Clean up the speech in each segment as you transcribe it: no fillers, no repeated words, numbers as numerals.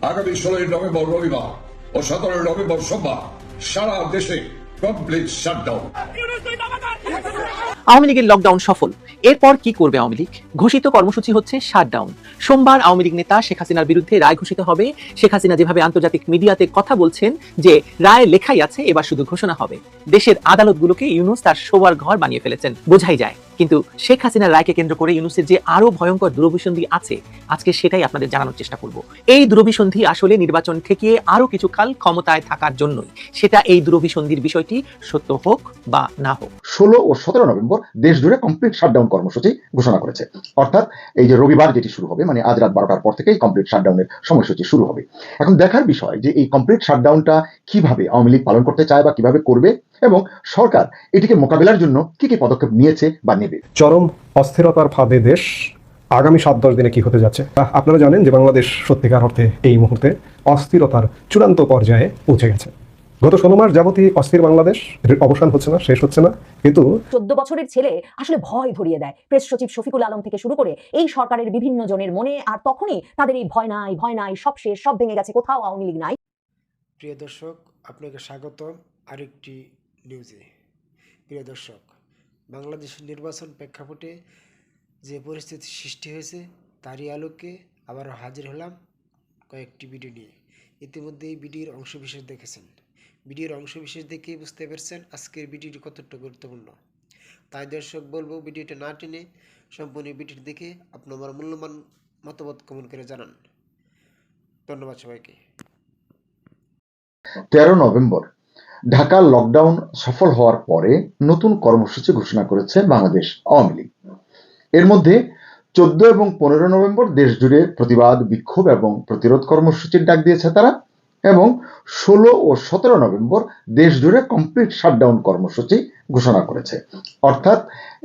আগামী 16 নভেম্বর রবিবার ও 17 নভেম্বর সোমবার সারা দেশে কমপ্লিট শাটডাউন। আওয়ামী লীগের লকডাউন সফল। এরপর কি করবে আওয়ামী লীগ? ঘোষিত কর্মসূচি হচ্ছে শাটডাউন। সোমবার আওয়ামী লীগ নেতা শেখ হাসিনার বিরুদ্ধে রায় ঘোষিত হবে। শেখ হাসিনা যেভাবে আন্তর্জাতিক মিডিয়াতে কথা বলছেন যে রায় লেখাই আছে, এবার শুধু ঘোষণা হবে। দেশের আদালতগুলোকে ইউনূস তার শোবার ঘর বানিয়ে ফেলেছেন, বোঝাই যায়। কিন্তু শেখ হাসিনার রায়কে কেন্দ্র করে ইউনূসের যে আরো ভয়ঙ্কর দূরভিসন্ধি আছে, আজকে সেটাই আপনাদের জানানোর চেষ্টা করব। এই দূরভিসন্ধি আসলে নির্বাচন ঠেকিয়ে আরো কিছুকাল ক্ষমতায় থাকার জন্যই। সেটা এই দূরভিসন্ধির বিষয়টি সত্য হোক বা না হোক। 16 ও 17 নভেম্বর দেশ জুড়ে কমপ্লিট শাটডাউন কর্মসূচি ঘোষণা করেছে। অর্থাৎ এই যে রবিবার যেটি শুরু হবে, মানে আজ রাত 12টার পর থেকেই কমপ্লিট শাটডাউনের সময়সূচি শুরু হবে। এখন দেখার বিষয় যে এই কমপ্লিট শাটডাউনটা কিভাবে আওয়ামী লীগ পালন করতে চায় বা কিভাবে করবে, এবং সরকার এটিকে মোকাবেলার জন্য কি কি পদক্ষেপ নিয়েছে বা নেবে। চরম অস্থিরতার ফাঁদে দেশ। আগামী 7-10 দিনে কি হতে যাচ্ছে আপনারা জানেন যে বাংলাদেশ সত্যিকার অর্থে এই মুহূর্তে অস্থিরতার চূড়ান্ত পর্যায়ে পৌঁছে গেছে। গত 16 মাস যাবতীয় অস্থির বাংলাদেশ, অবসান হচ্ছে না, শেষ হচ্ছে না। কিন্তু 14 বছরের ছেলে আসলে ভয় ধরিয়ে দেয় প্রেস সচিব শফিকুল আলম থেকে শুরু করে এই সরকারের বিভিন্ন জনের মনে। আর তখনই তাদের এই ভয় নাই, সব শেষ, সব ভেঙে গেছে, কোথাও আওয়ামী লীগ নাই। প্রিয় দর্শক, আপনাকে স্বাগত আরেকটি নিউজে। প্রিয় দর্শক, বাংলাদেশের নির্বাচন প্রেক্ষাপটে যে পরিস্থিতি সৃষ্টি হয়েছে তারই আলোকে আবারও হাজির হলাম কয়েকটি ভিডিও নিয়ে। ইতিমধ্যে এই ভিডিওর অংশবিশেষ দেখেছেন। ভিডিওর অংশবিশেষ দেখেই বুঝতে পারছেন আজকের ভিডিওটি কতটা গুরুত্বপূর্ণ। তাই দর্শক বলবো, ভিডিওটা না টেনে সম্পূর্ণ ভিডিওটি দেখে আপনার মূল্যবান মতামত কমেন্ট করে জানান। ধন্যবাদ সবাইকে। 13 নভেম্বর ঢাকা লকডাউন সফল হওয়ার পরে নতুন কর্মসূচি ঘোষণা করেছে বাংলাদেশ আওয়ামী লীগ। এর মধ্যে 14 এবং 15 নভেম্বর দেশ জুড়ে প্রতিবাদ, বিক্ষোভ এবং প্রতিরোধ কর্মসূচির ডাক দিয়েছে তারা, এবং 16 ও 17 নভেম্বর দেশ জুড়ে কমপ্লিট শাটডাউন কর্মসূচি ঘোষণা করেছে। অর্থাৎ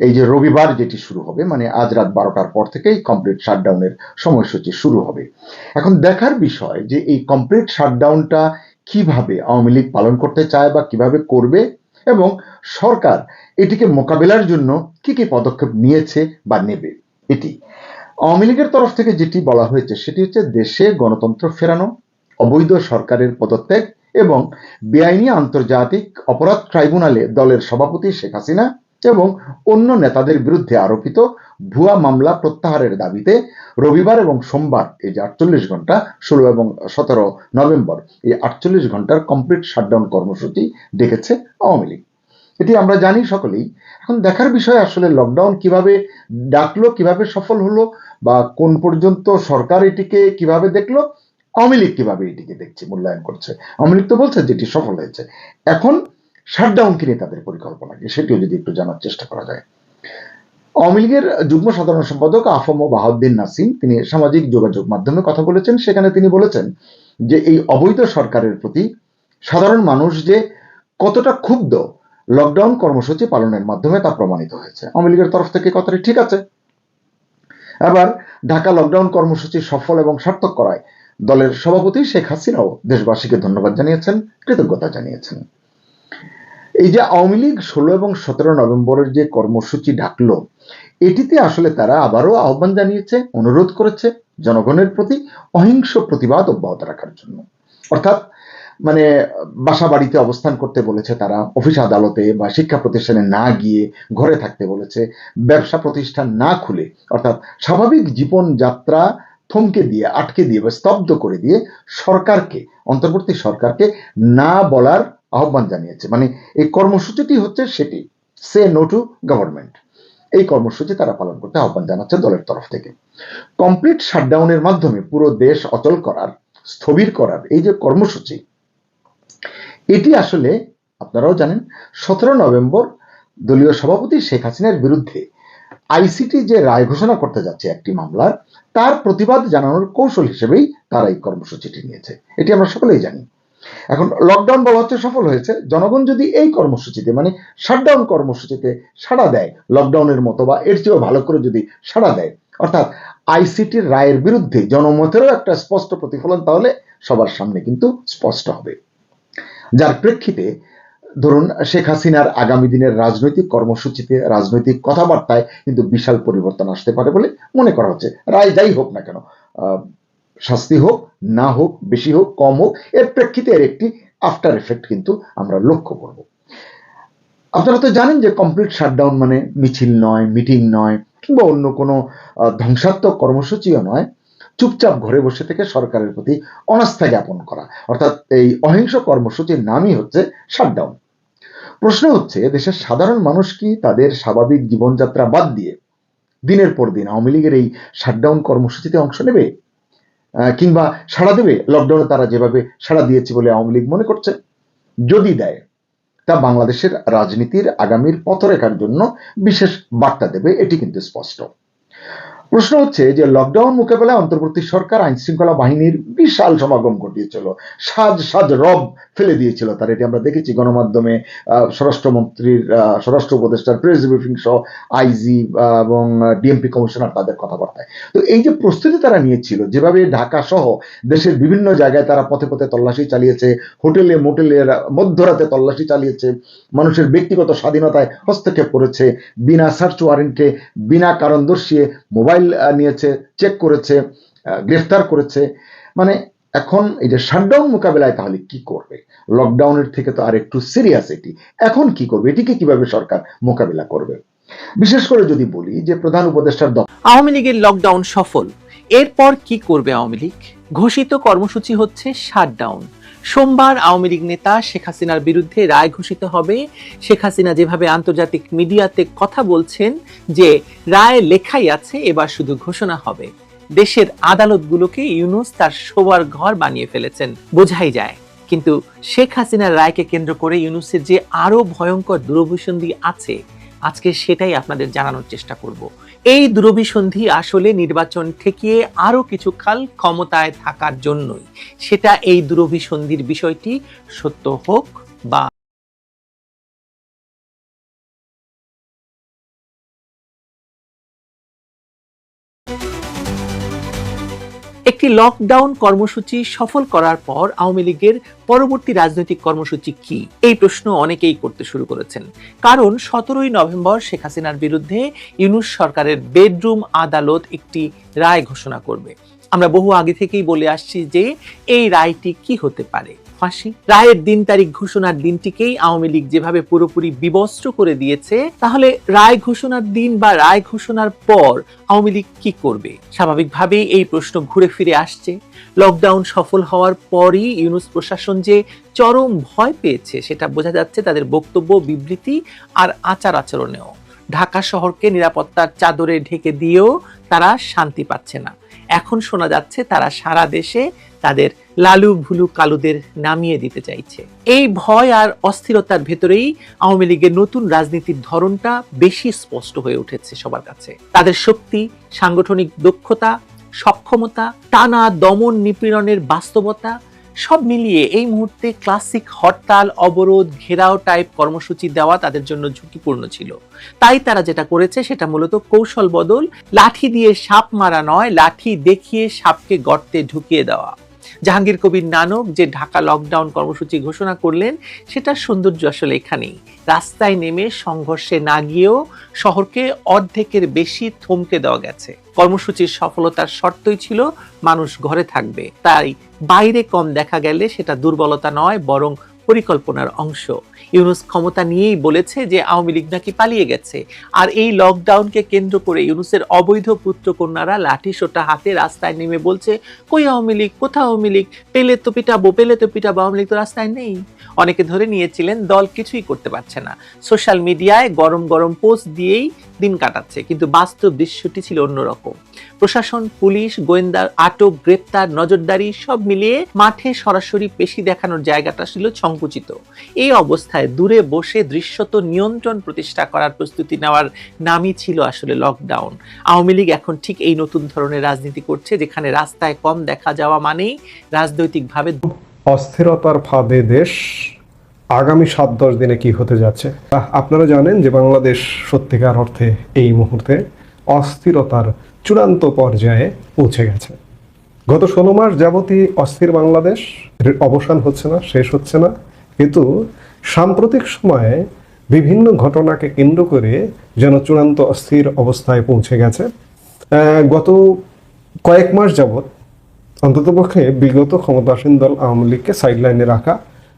এই যে রবিবার যেটি শুরু হবে, মানে আজ রাত 12টার পর থেকেই কমপ্লিট শাটডাউনের সময়সূচি শুরু হবে। এখন দেখার বিষয় যে এই কমপ্লিট শাটডাউনটা কিভাবে আওয়ামী লীগ পালন করতে চায় বা কিভাবে করবে, এবং সরকার এটিকে মোকাবেলার জন্য কি কি পদক্ষেপ নিয়েছে বা নেবে। এটি আওয়ামী লীগের তরফ থেকে যেটি বলা হয়েছে সেটি হচ্ছে দেশে গণতন্ত্র ফেরানো, অবৈধ সরকারের পদত্যাগ এবং বেআইনি আন্তর্জাতিক অপরাধ ট্রাইব্যুনালে দলের সভাপতি শেখ হাসিনা এবং অন্য নেতাদের বিরুদ্ধে আরোপিত ভুয়া মামলা প্রত্যাহারের দাবিতে রবিবার এবং সোমবার এই যে 48 ঘন্টা 16 এবং 17 নভেম্বর এই 48 ঘন্টার কমপ্লিট শাটডাউন কর্মসূচি ডেকেছে আওয়ামী লীগ। এটি আমরা জানি সকলেই। এখন দেখার বিষয় আসলে লকডাউন কিভাবে ডাকলো, কিভাবে সফল হলো, বা কোন পর্যন্ত সরকার এটিকে কিভাবে দেখলো, আওয়ামী লীগ কিভাবে এটিকে দেখছে, মূল্যায়ন করছে। আওয়ামী লীগ তো বলছে যেটি সফল হয়েছে। এখন শাটডাউন কিনে তাদের পরিকল্পনা কি, সেটিও যদি একটু জানার চেষ্টা করা যায়। আওয়ামী লীগের যুগ্ম সাধারণ সম্পাদক আফম বাহাউদ্দিন নাসিম তিনি সামাজিক যোগাযোগ মাধ্যমে কথা বলেছেন। সেখানে তিনি বলেছেন যে এই অবৈধ সরকারের প্রতি সাধারণ মানুষ যে কতটা ক্ষুব্ধ লকডাউন কর্মসূচি পালনের মাধ্যমে তা প্রমাণিত হয়েছে। আওয়ামী লীগের তরফ থেকে কথাটি ঠিক আছে। আবার ঢাকা লকডাউন কর্মসূচি সফল এবং সার্থক করায় দলের সভাপতি শেখ হাসিনাও দেশবাসীকে ধন্যবাদ জানিয়েছেন, কৃতজ্ঞতা জানিয়েছেন। এই যে আওয়ামী লীগ 16 এবং 17 নভেম্বরের যে কর্মসূচি ডাকলো, এটিতে আসলে তারা আবারও আহ্বান জানিয়েছে, অনুরোধ করেছে জনগণের প্রতি অহিংস প্রতিবাদ অব্যাহত রাখার জন্য। অর্থাৎ মানে বাসা বাড়িতে অবস্থান করতে বলেছে তারা, অফিস আদালতে বা শিক্ষা প্রতিষ্ঠানে না গিয়ে ঘরে থাকতে বলেছে, ব্যবসা প্রতিষ্ঠান না খুলে অর্থাৎ স্বাভাবিক জীবন যাত্রা থমকে দিয়ে, আটকে দিয়ে বা স্তব্ধ করে দিয়ে সরকারকে, অন্তর্বর্তী সরকারকে না বলার আহ্বান জানিয়েছে। মানে এই কর্মসূচিটি হচ্ছে সেটি, সে নো টু গভর্নমেন্ট। এই কর্মসূচি তারা পালন করতে আহ্বান জানাচ্ছে দলের তরফ থেকে। কমপ্লিট শাটডাউনের মাধ্যমে পুরো দেশ অচল করার, স্থবির করার এই যে কর্মসূচি, এটি আসলে আপনারাও জানেন 17 নভেম্বর দলীয় সভাপতি শেখ হাসিনার বিরুদ্ধে আইসিটি যে রায় ঘোষণা করতে যাচ্ছে একটি মামলার, তার প্রতিবাদ জানানোর কৌশল হিসেবেই তারা এই কর্মসূচিটি নিয়েছে। এটি আমরা সকলেই জানি। এখন লকডাউন বলা হচ্ছে সফল হয়েছে, জনগণ যদি এই কর্মসূচিতে মানে শাটডাউন কর্মসূচিতে সাড়া দেয়, লকডাউনের মতো বা এর চেয়েও ভালো করে যদি সাড়া দেয়, অর্থাৎ আইসিটির রায়ের বিরুদ্ধে জনমতেরও একটা স্পষ্ট প্রতিফলন তাহলে সবার সামনে কিন্তু স্পষ্ট হবে। যার প্রেক্ষিতে ধরুন শেখ হাসিনার আগামী দিনের রাজনৈতিক কর্মসূচিতে, রাজনৈতিক কথাবার্তায় কিন্তু বিশাল পরিবর্তন আসতে পারে বলে মনে করা হচ্ছে। রায় যাই হোক না কেন, শাস্তি হোক না হোক, বেশি হোক কম হোক, এর প্রেক্ষিতে এর একটি আফটার এফেক্ট কিন্তু আমরা লক্ষ্য করব। আপনারা তো জানেন যে কমপ্লিট শাটডাউন মানে মিছিল নয়, মিটিং নয়, কিংবা অন্য কোনো ধ্বংসাত্মক কর্মসূচিও নয়, চুপচাপ ঘরে বসে থেকে সরকারের প্রতি অনাস্থা জ্ঞাপন করা, অর্থাৎ এই অহিংস কর্মসূচির নামই হচ্ছে শাটডাউন। প্রশ্ন হচ্ছে, দেশের সাধারণ মানুষ কি তাদের স্বাভাবিক জীবনযাত্রা বাদ দিয়ে দিনের পর দিন আওয়ামী লীগের এই শাটডাউন কর্মসূচিতে অংশ নেবে, কিংবা সাড়া দেবে লকডাউনে তারা যেভাবে সাড়া দিয়েছে বলে আওয়ামী লীগ মনে করছে? যদি দেয়, তা বাংলাদেশের রাজনীতির আগামীর পথরেখার জন্য বিশেষ বার্তা দেবে, এটি কিন্তু স্পষ্ট। প্রশ্ন হচ্ছে যে লকডাউন মোকাবেলায় অন্তর্বর্তী সরকার আইন শৃঙ্খলা বাহিনীর বিশাল সমাগম ঘটিয়েছিল, সাজ রব ফেলে দিয়েছিল তার, এটি আমরা দেখেছি গণমাধ্যমে, স্বরাষ্ট্রমন্ত্রীর স্বরাষ্ট্র উপদেষ্টার প্রেস ব্রিফিং সহ আইজি এবং ডিএমপি কমিশনার তাদের কথাবার্তায়। তো এই যে প্রস্তুতি তারা নিয়েছিল, যেভাবে ঢাকা সহ দেশের বিভিন্ন জায়গায় তারা পথে পথে তল্লাশি চালিয়েছে, হোটেলে মোটেলের মধ্যরাতে তল্লাশি চালিয়েছে, মানুষের ব্যক্তিগত স্বাধীনতায় হস্তক্ষেপ করেছে, বিনা সার্চ ওয়ারেন্টে বিনা কারণ দর্শিয়ে মোবাইল নিয়েছে, চেক করেছে, গ্রেফতার করেছে, মানে এখন এই যে শাটডাউন মোকাবেলায় তাহলে কি করবে? লকডাউনের থেকে তো আর একটু সিরিয়াস এটি, এখন কি করবে, এটিকে কিভাবে সরকার মোকাবিলা করবে? বিশেষ করে যদি বলি যে প্রধান উপদেষ্টার আওয়ামী লীগের লকডাউন সফল, এরপর কি করবে আওয়ামী লীগ? ঘোষিত কর্মসূচি হচ্ছে শাটডাউন। সোমবার আওয়ামী লীগ নেতা শেখ হাসিনার বিরুদ্ধে রায় ঘোষিত হবে। শেখ হাসিনা যেভাবে আন্তর্জাতিক মিডিয়াতে কথা বলছেন যে রায় লেখাই আছে, এবার শুধু ঘোষণা হবে। দেশের আদালতগুলোকে ইউনূস তার শোবার ঘর বানিয়ে ফেলেছেন, বোঝাই যায়। কিন্তু শেখ হাসিনার রায়কে কেন্দ্র করে ইউনূসের যে আরো ভয়ঙ্কর দুরভিসন্ধি আছে, আজকে সেটাই আপনাদের জানানোর চেষ্টা করব। এই দুরভিসন্ধি আসলে নির্বাচন ঠেকিয়ে আরো কিছুকাল ক্ষমতায় থাকার জন্যই। সেটা এই দুরভিসন্ধির বিষয়টি সত্য হোক বা একটি লকডাউন কর্মসূচি সফল করার পর আওয়ামী লীগের পরবর্তী রাজনৈতিক কর্মসূচি কি, এই প্রশ্ন অনেকেই করতে শুরু করেছেন। কারণ 17ই নভেম্বর শেখ হাসিনার বিরুদ্ধে ইউনূস সরকারের বেডরুম আদালত একটি রায় ঘোষণা করবে। আমরা বহু আগে থেকেই বলে আসছি যে এই রায়টি কি হতে পারে, ফাঁসি। রায়ের দিন তারিখ ঘোষণার দিনটিকেই আওয়ামী লীগ যেভাবে পুরোপুরি বিবস্ত্র করে দিয়েছে, তাহলে রায় ঘোষণার দিন বা রায় ঘোষণার পর আওয়ামী লীগ কি করবে? স্বাভাবিকভাবেই এই প্রশ্ন ঘুরে ফিরে আসছে। লকডাউন সফল হওয়ার পরই ইউনূস প্রশাসন যে চরম ভয় পেয়েছে সেটা বোঝা যাচ্ছে তাদের বক্তব্য, বিবৃতি আর আচার আচরণেও। ঢাকা শহরকে নিরাপত্তার চাদরে ঢেকে দিয়েও তারা শান্তি পাচ্ছে না। এখন শোনা যাচ্ছে তারা সারা দেশে তাদের লালু ভুলু কালুদের নামিয়ে দিতে চাইছে। এই ভয় আর অস্থিরতার ভেতরেই আওয়ামী লীগের নতুন রাজনীতির ধরনটা বেশি স্পষ্ট হয়ে উঠেছে সবার কাছে। তাদের শক্তি, সাংগঠনিক দক্ষতা, সক্ষমতা, টানা দমন নিপীড়নের বাস্তবতা সব মিলিয়ে এই মুহূর্তে ক্লাসিক হরতাল, অবরোধ, ঘেরাও টাইপ কর্মসূচি দেওয়া তাদের জন্য ঝুঁকিপূর্ণ ছিল। তাই তারা যেটা করেছে সেটা মূলত কৌশল বদল, লাঠি দিয়ে সাপ মারা নয়, লাঠি দেখিয়ে সাপকে গর্তে ঢুকিয়ে দেওয়া। জাহাঙ্গীর কবির নানক যে ঢাকা লকডাউন কর্মসূচি ঘোষণা করলেন, সেটার সৌন্দর্য আসলে এখানেই। রাস্তায় নেমে সংঘর্ষে না গিয়েও শহরকে অর্ধেকের বেশি থমকে দেওয়া গেছে। কর্মসূচির সফলতার শর্তই ছিল মানুষ ঘরে থাকবে, তাই বাইরে কম দেখা গেলে সেটা দুর্বলতা নয়, বরং পরিকল্পনার অংশ। ইউনূস ক্ষমতা নিয়েই বলেছে যে আওয়ামী লীগ নাকি পালিয়ে গেছে, আর এই লকডাউনকে কেন্দ্র করে ইউনূসের অবৈধ পুত্রকন্যারা লাঠি সোটা হাতে রাস্তায় নেমে বলছে, কই আওয়ামী লীগ, কোথাও আওয়ামী লীগ, পেলে তো পিটাবো, আওয়ামী লীগ তো রাস্তায় নেই। অনেকে ধরে নিয়েছিলেন দল কিছুই করতে পারছে না, সোশ্যাল মিডিয়ায় গরম গরম পোস্ট দিয়েই দিন কাটাচ্ছে, কিন্তু বাস্তব দৃশ্যটি ছিল অন্যরকম। প্রশাসন, পুলিশ, গোয়েন্দার আটক, গ্রেপ্তার, নজরদারি সব মিলিয়ে মাঠে সরাসরি পেশি দেখানোর জায়গাটা ছিল সংকুচিত। এই অবস্থায় দূরে বসে দৃশ্যত নিয়ন্ত্রণ প্রতিষ্ঠা করার প্রস্তুতি নেওয়ার নামই ছিল আসলে লকডাউন। আওয়ামী লীগ এখন ঠিক এই নতুন ধরনের রাজনীতি করছে, যেখানে রাস্তায় কম দেখা যাওয়া মানেই রাজনৈতিকভাবে অস্থিরতার ফাঁদে দেশ, আগামী 7-10 দিনে কি হতে যাচ্ছে? আপনারা জানেন যে বাংলাদেশ সত্যিকার অর্থে এই মুহূর্তে অস্থিরতার চূড়ান্ত পর্যায়ে পৌঁছে গেছে। গত 16 মাস যাবতই অস্থির বাংলাদেশ, অবসান হচ্ছে না, শেষ হচ্ছে না, কিন্তু সাম্প্রতিক সময়ে বিভিন্ন ঘটনাকে কেন্দ্র করে যেন চূড়ান্ত অস্থির অবস্থায় পৌঁছে গেছে। গত কয়েক মাস যাবৎ অন্ততপক্ষে বিগত ক্ষমতাসীন দল আওয়ামী লীগকে সাইডলাইনে রাখা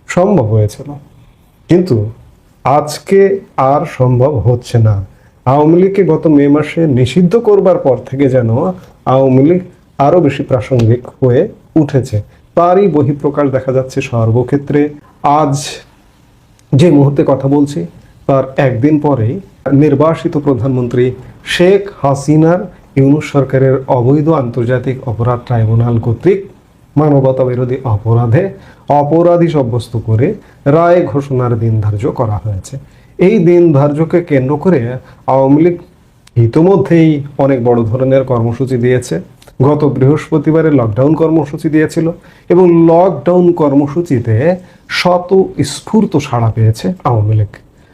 সম্ভব হয়েছিল, কিন্তু আজকে আর সম্ভব হচ্ছে না। আওয়ামী লীগকে গত মে মাসে নিষিদ্ধ করবার পর থেকে যেন আওয়ামী লীগ আরো বেশি প্রাসঙ্গিক হয়ে উঠেছে। তারই বহিঃপ্রকাশ দেখা যাচ্ছে সর্বক্ষেত্রে। আজ যে মুহূর্তে কথা বলছি তার একদিন পরেই নির্বাসিত প্রধানমন্ত্রী শেখ হাসিনার ইউনূস সরকারের অবৈধ আন্তর্জাতিক অপরাধ ট্রাইব্যুনাল কর্তৃক মানবতা বিরোধী অপরাধে অপরাধী সাব্যস্ত করে রায় ঘোষণার দিন ধার্য করা হয়েছে। এই দিন ধার্যকে কেন্দ্র করে আওয়ামী লীগ ইতোমধ্যেই অনেক বড় ধরনের কর্মসূচি দিয়েছে। গত বৃহস্পতিবারে লকডাউন কর্মসূচি দিয়েছিল এবং লকডাউন কর্মসূচিতে স্বতঃস্ফূর্ত সাড়া পেয়েছে আওয়ামী লীগ।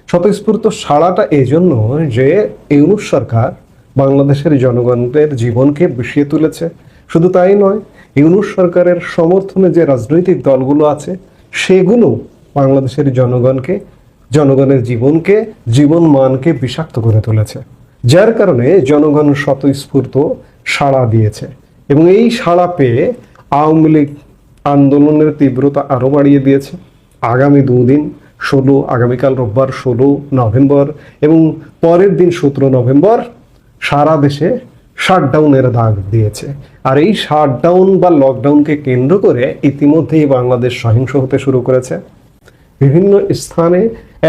স্বতঃস্ফূর্ত সাড়াটা এই জন্য যে ইউনূস সরকার বাংলাদেশের জনগণের জীবনকে বিষিয়ে তুলেছে। শুধু তাই নয়, ইউনূস সরকারের সমর্থনে যে রাজনৈতিক দলগুলো আছে সেগুলো বাংলাদেশের জনগণের জীবনকে, জীবন মানকে বিষাক্ত করে তুলেছে, যার কারণে জনগণ স্বতঃস্ফূর্ত সাড়া দিয়েছে। এবং এই সাড়া পেয়ে আওয়ামী লীগ আন্দোলনের তীব্রতা আরও বাড়িয়ে দিয়েছে। আগামী দুদিন আগামীকাল রোববার 16 নভেম্বর এবং পরের দিন 17 নভেম্বর সারা দেশে শাটডাউনের দাগ দিয়েছে। আর এই শাটডাউন বা লকডাউনকে কেন্দ্র করে ইতিমধ্যেই বাংলাদেশ সহিংস হতে শুরু করেছে। বিভিন্ন স্থানে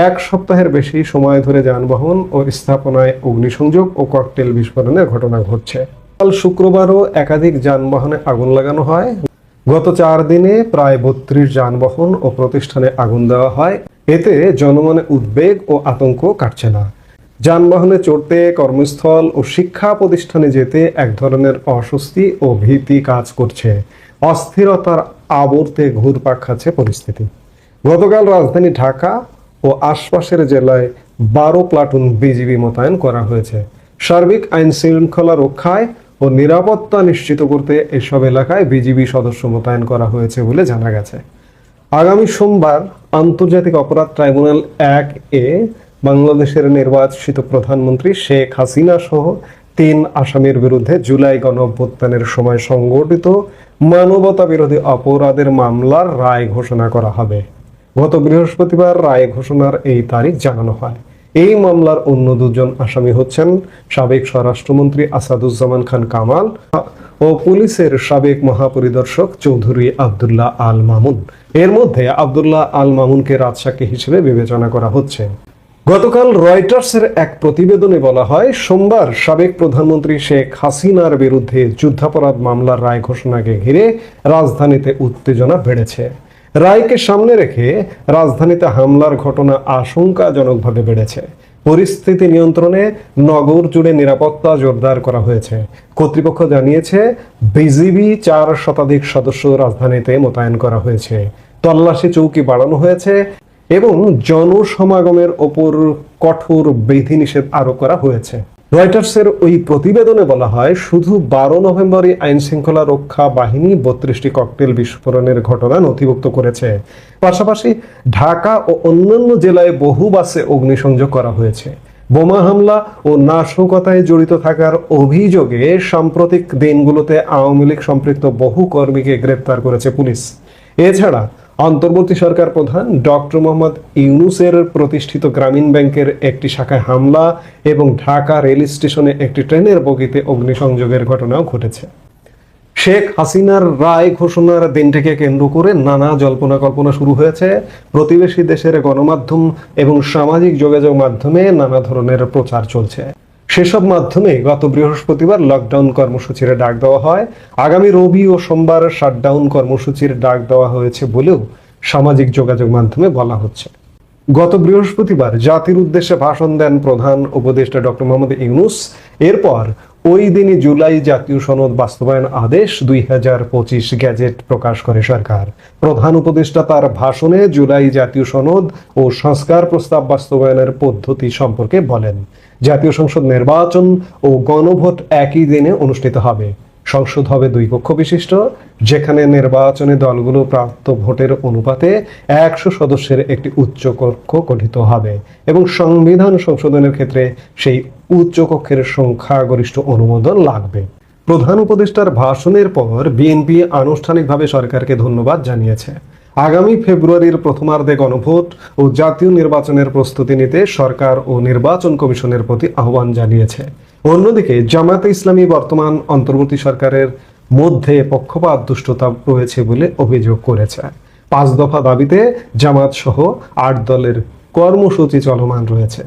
1 সপ্তাহের বেশি সময় ধরে যানবাহন ও স্থাপনায় অগ্নিসংযোগ ও ককটেল বিস্ফোরণের ঘটনা ঘটছে। কাল শুক্রবারও একাধিক যানবাহনে আগুন লাগানো হয়। গত 4 দিনে প্রায় 32 যানবাহন ও প্রতিষ্ঠানে আগুন দেওয়া হয়। এতে জনমনে উদ্বেগ ও আতঙ্ক কাটছে না। যানবাহনে চড়তে, কর্মস্থল ও শিক্ষা প্রতিষ্ঠানে যেতে এক ধরনের অস্বস্তি ও ভীতি কাজ করছে। অস্থিরতার আবর্তে ঘুরপাক খাচ্ছে পরিস্থিতি। গতকাল রাজধানী ঢাকা ও আশপাশের জেলায় 12 প্লাটুন বিজিবি মোতায়েন করা হয়েছে। সার্বিক আইন শৃঙ্খলা রক্ষায় ও নিরাপত্তা নিশ্চিত করতে এসব এলাকায় বিজিবি সদস্য মোতায়েন করা হয়েছে বলে জানা গেছে। আগামী সোমবার আন্তর্জাতিক অপরাধ ট্রাইব্যুনাল 1-এ বাংলাদেশের নির্বাচিত প্রধানমন্ত্রী শেখ হাসিনা সহ 3 আসামির বিরুদ্ধে জুলাই গণঅভ্যুত্থানের সময় সংগঠিত মানবতা বিরোধী অপরাধের মামলার রায় ঘোষণা করা হবে। গত বৃহস্পতিবার রায় ঘোষণার এই তারিখ জানানো হয়। এই মামলার অন্য 2 জন আসামি হচ্ছেন সাবেক স্বরাষ্ট্রমন্ত্রী আসাদুজ্জামান খান কামাল ও পুলিশের সাবেক মহাপরিদর্শক চৌধুরী আব্দুল্লাহ আল মামুন। এর মধ্যে আব্দুল্লাহ আল মামুনকে রাজসাক্ষী হিসেবে বিবেচনা করা হচ্ছে। গতকাল রয়টার্সের এক প্রতিবেদনে বলা হয়, সোমবার সাবেক প্রধানমন্ত্রী শেখ হাসিনার বিরুদ্ধে যুদ্ধাপরাধ মামলার রায় ঘোষণাকে ঘিরে রাজধানীতে উত্তেজনা বেড়েছে। রায়কে সামনে রেখে রাজধানীতে হামলার ঘটনা আশঙ্কাজনকভাবে বেড়েছে। পরিস্থিতি নিয়ন্ত্রণে নগর জুড়ে নিরাপত্তা জোরদার করা হয়েছে। কর্তৃপক্ষ জানিয়েছে বিজিবি 4 শতাধিক সদস্য রাজধানীতে মোতায়েন করা হয়েছে। তল্লাশি চৌকি বাড়ানো হয়েছে এবং জনসমাগমের ওপর কঠোর বিধিনিষেধ আরোপ করা হয়েছে। রয়টার্সের ওই প্রতিবেদনে বলা হয়, শুধু 12 নভেম্বরে আইন শৃঙ্খলা রক্ষা বাহিনী 32টি ককটেল বিস্ফোরণের ঘটনা নথিভুক্ত করেছে। পাশাপাশি ঢাকা ও অন্যান্য জেলায় বহু বাসে অগ্নিসংযোগ করা হয়েছে। বোমা হামলা ও নাশকতায় জড়িত থাকার অভিযোগে সাম্প্রতিক দিনগুলোতে আওয়ামী লীগ সম্পৃক্ত বহু কর্মীকে গ্রেপ্তার করেছে পুলিশ। এছাড়া অন্তর্বর্তী সরকার প্রধান ডক্টর মোহাম্মদ ইউনূসের প্রতিষ্ঠিত গ্রামীণ ব্যাংকের একটি শাখায় হামলা এবং ঢাকা রেল স্টেশনে একটি ট্রেনের বগিতে অগ্নিসংযোগের ঘটনাও ঘটেছে। শেখ হাসিনার রায় ঘোষণার দিনটিকে কেন্দ্র করে নানা জল্পনা কল্পনা শুরু হয়েছে। প্রতিবেশী দেশের গণমাধ্যম এবং সামাজিক যোগাযোগ মাধ্যমে নানা ধরনের প্রচার চলছে। সেসব মাধ্যমে গত বৃহস্পতিবার লকডাউন কর্মসূচির ডাক দেওয়া হয়। আগামী রবি ও সোমবার শাটডাউন কর্মসূচির ডাক দেওয়া হয়েছে বলেও সামাজিক যোগাযোগ মাধ্যমে বলা হচ্ছে। গত বৃহস্পতিবার জাতির উদ্দেশ্যে ভাষণ দেন প্রধান উপদেষ্টা ডক্টর মোহাম্মদ ইউনূস। এরপর ওই দিনই জুলাই জাতীয় সনদ বাস্তবায়ন আদেশ 2025 গ্যাজেট প্রকাশ করে সরকার। প্রধান উপদেষ্টা তার ভাষণে জুলাই জাতীয় সনদ ও সংস্কার প্রস্তাব বাস্তবায়নের পদ্ধতি সম্পর্কে বলেন। জাতীয় সংসদ নির্বাচন ও গণভোট একই দিনে অনুষ্ঠিত হবে। সংসদ হবে 2 কক্ষ বিশিষ্ট, যেখানে নির্বাচনী দলগুলো প্রাপ্ত ভোটের অনুপাতে 100 সদস্যের একটি উচ্চ কক্ষ গঠিত হবে এবং সংবিধান সংশোধনের ক্ষেত্রে সেই উচ্চ কক্ষের সংখ্যাগরিষ্ঠ অনুমোদন লাগবে। প্রধান উপদেষ্টার ভাষণের পর বিএনপি আনুষ্ঠানিকভাবে সরকারকে ধন্যবাদ জানিয়েছে। আগামী ফেব্রুয়ারির প্রথমার্ধে গণভোট ও জাতীয় নির্বাচনের প্রস্তুতি নিতে সরকার ও নির্বাচন কমিশনের প্রতি আহ্বান জানিয়েছে। অন্যদিকে জামায়াতে ইসলামী বর্তমান অন্তর্বর্তী সরকারের মধ্যে পক্ষপাত দুষ্টতা রয়েছে বলে অভিযোগ করেছে। 5 দফা দাবিতে জামাত সহ 8 দলের কর্মসূচি চলমান রয়েছে।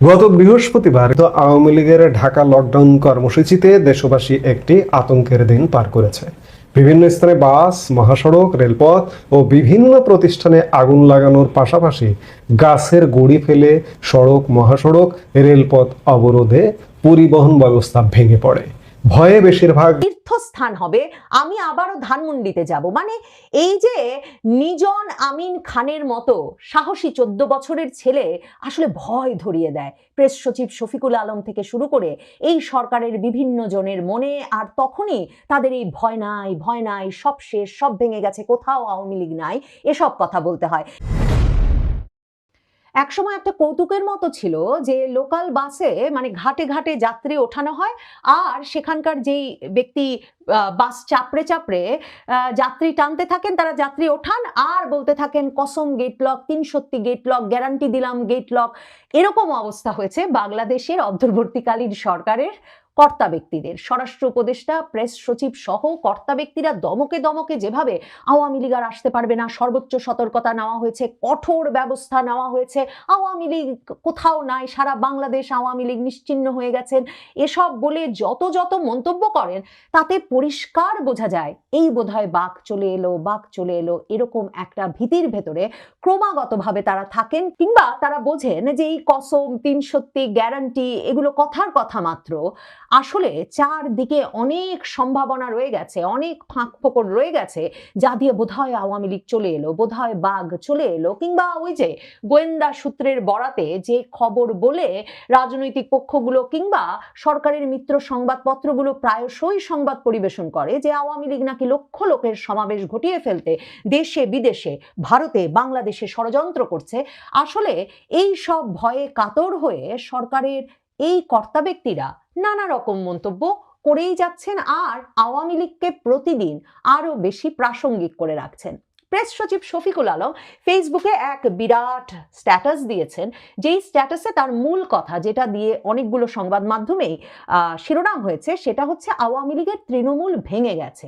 গত বৃহস্পতিবার আওয়ামী লীগের ঢাকা লকডাউন কর্মসূচিতে দেশবাসী একটি আতঙ্কের দিন পার করেছে। বিভিন্ন স্থানে বাস, মহাসড়ক, রেলপথ ও বিভিন্ন প্রতিষ্ঠানে আগুন লাগানোর পাশাপাশি গাছের গুঁড়ি ফেলে সড়ক, মহাসড়ক, রেলপথ অবরোধে পরিবহন ব্যবস্থা ভেঙে পড়ে। ভয়ে বেশিরভাগ তীর্থস্থান হবে, আমি আবারও ধানমন্ডিতে যাব। মানে এই যে নিজন আমিন খানের মতো সাহসী 14 বছরের ছেলে আসলে ভয় ধরিয়ে দেয় প্রেস সচিব শফিকুল আলম থেকে শুরু করে এই সরকারের বিভিন্ন জনের মনে। আর তখনই তাদের এই ভয় নাই, ভয় নাই, সব শেষ, সব ভেঙে গেছে, কোথাও আওয়ামী লীগ নাই, এসব কথা বলতে হয়। একসময় একটা কৌতুকের মতো ছিল যে লোকাল বাসে মানে ঘাটে ঘাটে যাত্রী ওঠানো হয়, আর সেখানকার যেই ব্যক্তি বাস চাপড়ে চাপড়ে যাত্রী টানতে থাকেন তারা যাত্রী ওঠান আর বলতে থাকেন কসম gate lock, 3 gate lock, guarantee দিলাম গেট লক। এরকম অবস্থা হয়েছে বাংলাদেশের অন্তর্বর্তীকালীন সরকারের কর্তা ব্যক্তিদের। স্বরাষ্ট্র উপদেষ্টা, প্রেস সচিব সহ কর্তা ব্যক্তিরা দমকে দমকে যেভাবে আওয়ামী লীগ আর আসতে পারবে না, সর্বোচ্চ সতর্কতা নেওয়া হয়েছে, কঠোর ব্যবস্থা নেওয়া হয়েছে, আওয়ামী লীগ কোথাও নাই, সারা বাংলাদেশ আওয়ামী লীগ নিশ্চিহ্ন হয়ে গেছেন, এসব বলে যত যত মন্তব্য করেন তাতে পরিষ্কার বোঝা যায় এই বোধহয় বাঘ চলে এলো, বাঘ চলে এলো, এরকম একটা ভীতির ভেতরে ক্রমাগতভাবে তারা থাকেন। কিংবা তারা বোঝেন যে এই কসম, 3 গ্যারান্টি এগুলো কথার কথা মাত্র, আসলে চারদিকে অনেক সম্ভাবনা রয়ে গেছে, অনেক ফাঁক ফোকর রয়ে গেছে, যা দিয়ে বোধহয় আওয়ামী লীগ চলে এলো, বোধহয় বাঘ চলে এলো। কিংবা ওই যে গোয়েন্দা সূত্রের বরাতে যে খবর বলে রাজনৈতিক পক্ষগুলো কিংবা সরকারের মিত্র সংবাদপত্রগুলো প্রায়শই সংবাদ পরিবেশন করে যে আওয়ামী লীগ নাকি লক্ষ লোকের সমাবেশ ঘটিয়ে ফেলতে দেশে বিদেশে, ভারতে, বাংলাদেশে ষড়যন্ত্র করছে। আসলে এই সব ভয়ে কাতর হয়ে সরকারের এই কর্তা ব্যক্তিরা নানা রকম মন্তব্য করেই যাচ্ছেন আর আওয়ামী লীগকে প্রতিদিন আরো বেশি প্রাসঙ্গিক করে রাখছেন। প্রেস সচিব শফিকুল আলম ফেসবুকে এক বিরাট স্ট্যাটাস দিয়েছেন, যেই স্ট্যাটাসে তার মূল কথা, যেটা দিয়ে অনেকগুলো সংবাদ মাধ্যমেই শিরোনাম হয়েছে, সেটা হচ্ছে আওয়ামী লীগের তৃণমূল ভেঙে গেছে।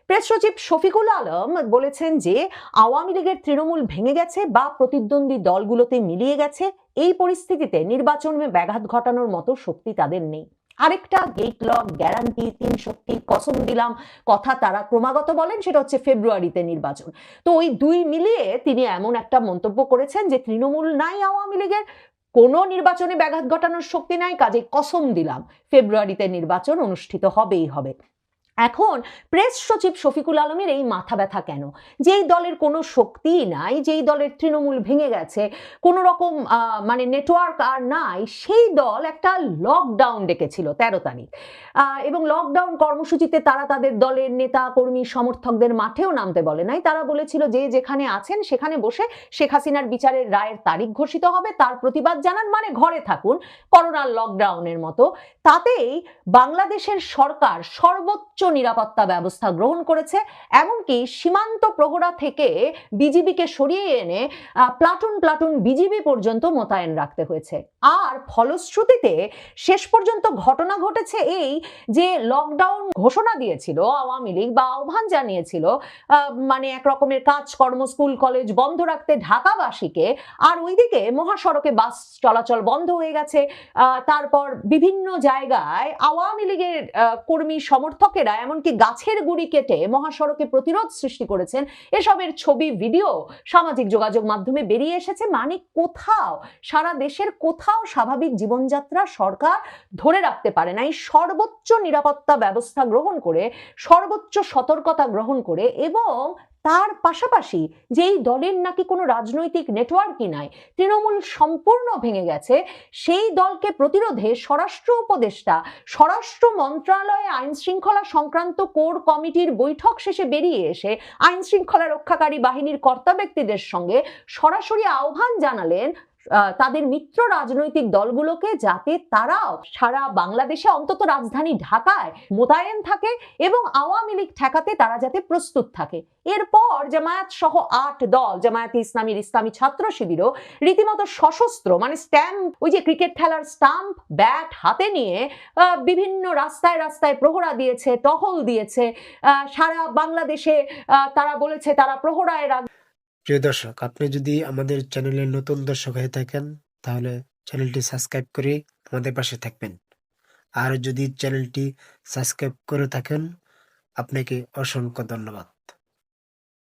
প্রেস সচিব শফিকুল আলম বলেছেন যে আওয়ামী লীগের তৃণমূল ভেঙে গেছে বা প্রতিদ্বন্দ্বী দলগুলোতে মিলিয়ে গেছে। এই পরিস্থিতিতে নির্বাচনে ব্যাঘাত ঘটানোর মতো শক্তি তাদের নেই। আরেকটা গেট লক, গ্যারান্টি, 3 কসম দিলাম কথা তারা ক্রমাগত বলেন, সেটা হচ্ছে ফেব্রুয়ারিতে নির্বাচন। তো ওই দুই মিলিয়ে তিনি এমন একটা মন্তব্য করেছেন যে তৃণমূল নাই আওয়ামী লীগের, কোনো নির্বাচনে ব্যাঘাত ঘটানোর শক্তি নাই, কাজে কসম দিলাম ফেব্রুয়ারিতে নির্বাচন অনুষ্ঠিত হবেই হবে। এখন প্রেস সচিব শফিকুল আলমের এই মাথা ব্যথা কেন? যেই দলের কোনো শক্তিই নাই, যেই দলের তৃণমূল ভেঙে গেছে, কোনো রকম মানে নেটওয়ার্ক আর নাই, সেই দল একটা লকডাউন ডেকেছিল 13 তারিখ, এবং লকডাউন কর্মসূচিতে তারা তাদের দলের নেতা কর্মী সমর্থকদের মাঠেও নামতে বলে নাই। তারা বলেছিল যে যেখানে আছেন সেখানে বসে শেখ হাসিনার বিচারের রায়ের তারিখ ঘোষিত হবে, তার প্রতিবাদ জানান, মানে ঘরে থাকুন, করোনার লকডাউনের মতো। তাতেই বাংলাদেশের সরকার সর্বোচ্চ নিরাপত্তা ব্যবস্থা গ্রহণ করেছে, এমনকি সীমান্ত প্রহরা থেকে বিজিবিকে সরিয়ে এনে প্লাটুন প্লাটুন বিজিবি পর্যন্ত মোতায়েন রাখতে হয়েছে। আর ফলশ্রুতিতে শেষ পর্যন্ত ঘটনা ঘটেছে এই যে লকডাউন ঘোষণা দিয়েছিল আওয়ামী লীগ বা আহ্বান জানিয়েছিল মানে এক রকমের কাজকর্ম, স্কুল কলেজ বন্ধ রাখতে ঢাকাবাসীকে, আর ওইদিকে মহাসড়কে বাস চলাচল বন্ধ হয়ে গেছে। তারপর বিভিন্ন জায়গায় আওয়ামী লীগের কর্মী সমর্থকেরা এমনকি গাছের গুড়ি কেটে মহাসড়কে প্রতিরোধ সৃষ্টি করেছেন। এসবের ছবি, ভিডিও সামাজিক যোগাযোগ মাধ্যমে বেরিয়ে এসেছে। মানে কোথাও, সারা দেশের কোথাও স্বাভাবিক জীবনযাত্রা সরকার ধরে রাখতে পারে নাই, সর্বোচ্চ নিরাপত্তা ব্যবস্থা গ্রহণ করে, সর্বোচ্চ সতর্কতা গ্রহণ করে, এবং তার পাশাপাশি যেই দলের নাকি কোনো রাজনৈতিক নেটওয়ার্কই নাই, তৃণমূল সম্পূর্ণ ভেঙে গেছে, সেই দলকে প্রতিরোধে স্বরাষ্ট্র উপদেষ্টা স্বরাষ্ট্র মন্ত্রণালয়ে আইন শৃঙ্খলা সংক্রান্ত কোর কমিটির বৈঠক শেষে বেরিয়ে এসে আইন শৃঙ্খলা রক্ষাকারী বাহিনীর কর্তা ব্যক্তিদের সঙ্গে সরাসরি আহ্বান জানালেন তাদের মিত্র রাজনৈতিক দলগুলোকে যাতে তারাও সারা বাংলাদেশে অন্তত রাজধানী ঢাকায় মোতায়েন থাকে এবং আওয়ামী লীগ ঠেকাতে তারা যাতে প্রস্তুত থাকে। এরপর জামায়াত সহ 8 দল, জামায়াতে ইসলামীর ইসলামী ছাত্র শিবিরও রীতিমতো সশস্ত্র, মানে স্ট্যাম্প, ওই যে ক্রিকেট খেলার স্টাম্প, ব্যাট হাতে নিয়ে বিভিন্ন রাস্তায় রাস্তায় প্রহরা দিয়েছে, টহল দিয়েছে। সারা বাংলাদেশে তারা বলেছে তারা প্রহরায় রাখবে। প্রিয় দর্শক, আপনি যদি আমাদের চ্যানেলের নতুন দর্শক হয়ে থাকেন তাহলে চ্যানেলটি সাবস্ক্রাইব করে আমাদের পাশে থাকবেন। আর যদি চ্যানেলটি সাবস্ক্রাইব করে থাকেন, আপনাকে অসংখ্য ধন্যবাদ।